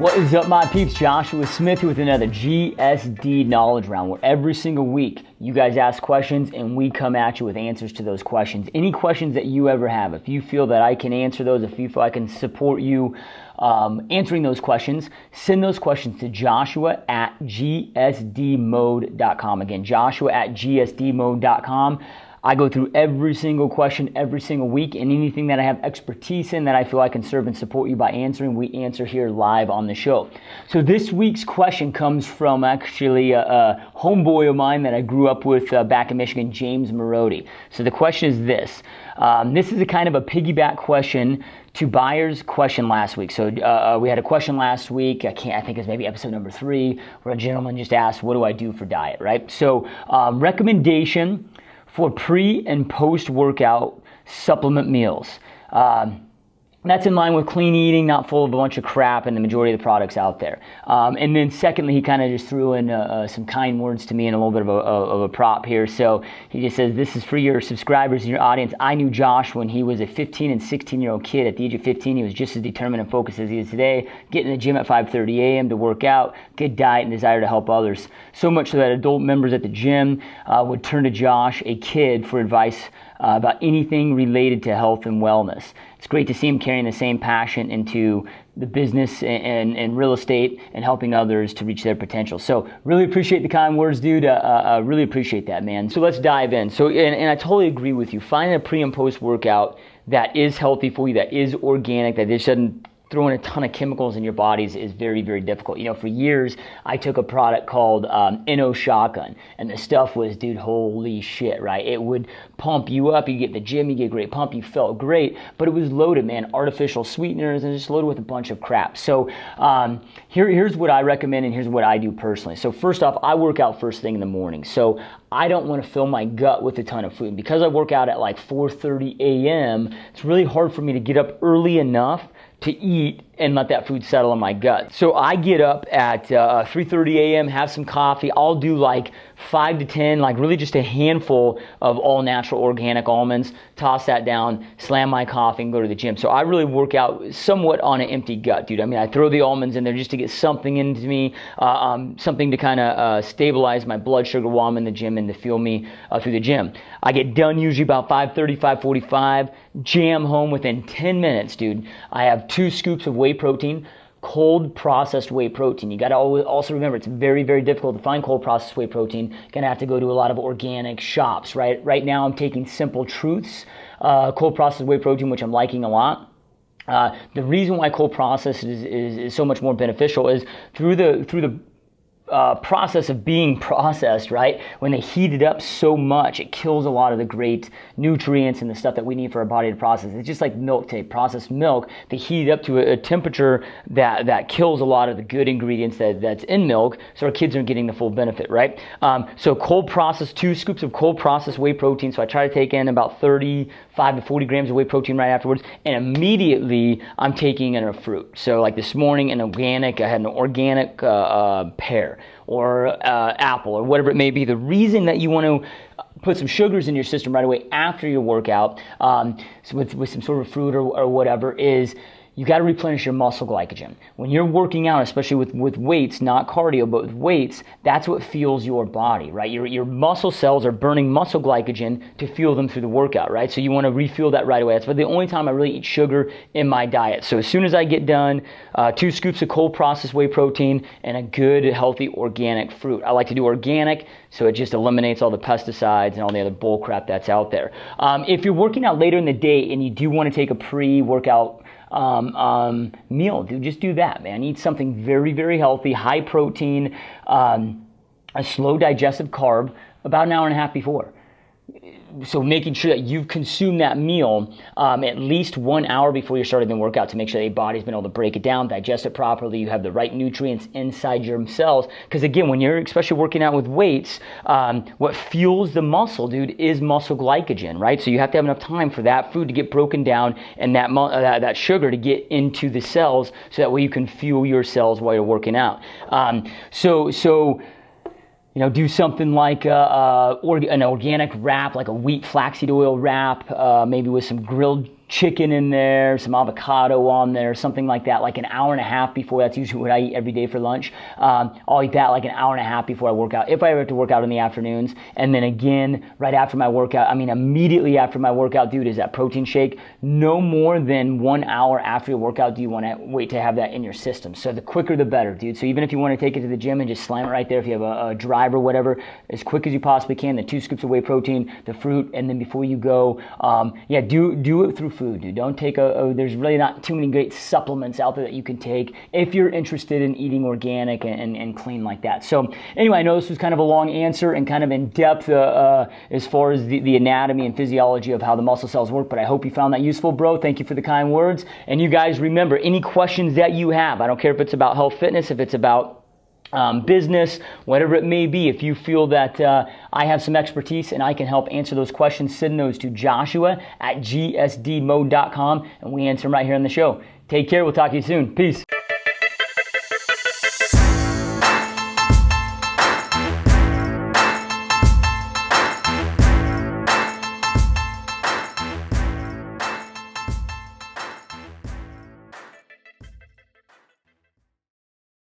What is up, my peeps? Joshua Smith with another GSD knowledge round, where every single week you guys ask questions and we come at you with answers to those questions. Any questions that you ever have, if you feel that I can answer those, if you feel I can support you answering those questions, send those questions to Joshua at gsdmode.com. Again, Joshua at gsdmode.com. I go through every single question every single week, and anything that I have expertise in that I feel I can serve and support you by answering, we answer here live on the show. So this week's question comes from actually a homeboy of mine that I grew up with back in Michigan, James Marody. So the question is this. This is a kind of a piggyback question to Byers' question last week. So we had a question last week, I think it's maybe episode number 3, where a gentleman just asked, what do I do for diet, right? So recommendation for pre and post workout supplement meals. That's in line with clean eating, not full of a bunch of crap and the majority of the products out there. And then secondly, he kind of just threw in some kind words to me and a little bit of a prop here. So he just says, this is for your subscribers and your audience. I knew Josh when he was a 15 and 16-year-old kid. At the age of 15, he was just as determined and focused as he is today. Get in the gym at 5:30 a.m. to work out, good diet, and desire to help others. So much so that adult members at the gym would turn to Josh, a kid, for advice about anything related to health and wellness. It's great to see him carrying the same passion into the business and real estate and helping others to reach their potential. So really appreciate the kind words, dude. Really appreciate that, man. So let's dive in. So, and I totally agree with you. Finding a pre and post workout that is healthy for you, that is organic, that just doesn't throw in a ton of chemicals in your bodies is very, very difficult. You know, for years, I took a product called NO Shotgun, and the stuff was, dude, holy shit, right? It would pump you up. You get the gym, you get a great pump, you felt great, but it was loaded, man, artificial sweeteners, and just loaded with a bunch of crap. So here's what I recommend, and here's what I do personally. So first off, I work out first thing in the morning. So I don't want to fill my gut with a ton of food. Because I work out at like 4:30 a.m., it's really hard for me to get up early enough to eat and let that food settle in my gut. So I get up at 3:30 a.m., have some coffee. I'll do like 5 to 10, like really just a handful of all natural organic almonds, toss that down, slam my coffee, and go to the gym. So I really work out somewhat on an empty gut, dude. I mean, I throw the almonds in there just to get something into me, something to kind of stabilize my blood sugar while I'm in the gym and to fuel me through the gym. I get done usually about 5:30, 5:45, jam home within 10 minutes, dude. I have 2 scoops of whey protein, cold processed whey protein. You got to also remember, it's very, very difficult to find cold processed whey protein. You're going to have to go to a lot of organic shops, right? Right now I'm taking Simple Truths cold processed whey protein, which I'm liking a lot. The reason why cold processed is so much more beneficial is through the process of being processed, right? When they heat it up so much, it kills a lot of the great nutrients and the stuff that we need for our body to process. It's just like milk tape, processed milk. They heat it up to a temperature that kills a lot of the good ingredients that's in milk, so our kids aren't getting the full benefit, right? So cold processed, 2 scoops of cold processed whey protein. So I try to take in about 35 to 40 grams of whey protein right afterwards, and immediately I'm taking in a fruit. So like this morning, I had an organic pear or apple or whatever it may be. The reason that you want to put some sugars in your system right away after your workout, so with some sort of fruit or whatever, is you got to replenish your muscle glycogen. When you're working out, especially with weights, not cardio, but with weights, that's what fuels your body, right? Your muscle cells are burning muscle glycogen to fuel them through the workout, right? So you want to refuel that right away. That's the only time I really eat sugar in my diet. So as soon as I get done, 2 scoops of cold processed whey protein and a good, healthy, organic fruit. I like to do organic, so it just eliminates all the pesticides and all the other bull crap that's out there. If you're working out later in the day and you do want to take a pre-workout meal, dude, just do that, man. Eat something very, very healthy, high protein, a slow digestive carb about an hour and a half before. So making sure that you've consumed that meal at least 1 hour before you're starting the workout to make sure that your body's been able to break it down, digest it properly, you have the right nutrients inside your cells. Because again, when you're especially working out with weights, what fuels the muscle, dude, is muscle glycogen, right? So you have to have enough time for that food to get broken down and that sugar to get into the cells, so that way you can fuel your cells while you're working out. You know, do something like an organic wrap, like a wheat flaxseed oil wrap, maybe with some grilled chicken in there, some avocado on there, something like that, like an hour and a half before. That's usually what I eat every day for lunch. I'll eat that like an hour and a half before I work out, if I ever have to work out in the afternoons. And then again, right after my workout, immediately after my workout, dude, is that protein shake. No more than 1 hour after your workout do you want to wait to have that in your system. So the quicker the better, dude. So even if you want to take it to the gym and just slam it right there, if you have a drive or whatever, as quick as you possibly can, the 2 scoops of whey protein, the fruit, and then before you go, do it through food, dude. Don't take there's really not too many great supplements out there that you can take if you're interested in eating organic and clean like that. So anyway, I know this was kind of a long answer and kind of in depth as far as the anatomy and physiology of how the muscle cells work, but I hope you found that useful, bro. Thank you for the kind words. And you guys remember, any questions that you have, I don't care if it's about health fitness, if it's about business, whatever it may be, if you feel that I have some expertise and I can help answer those questions, send those to Joshua@gsdmode.com and we answer them right here on the show. Take care. We'll talk to you soon. Peace.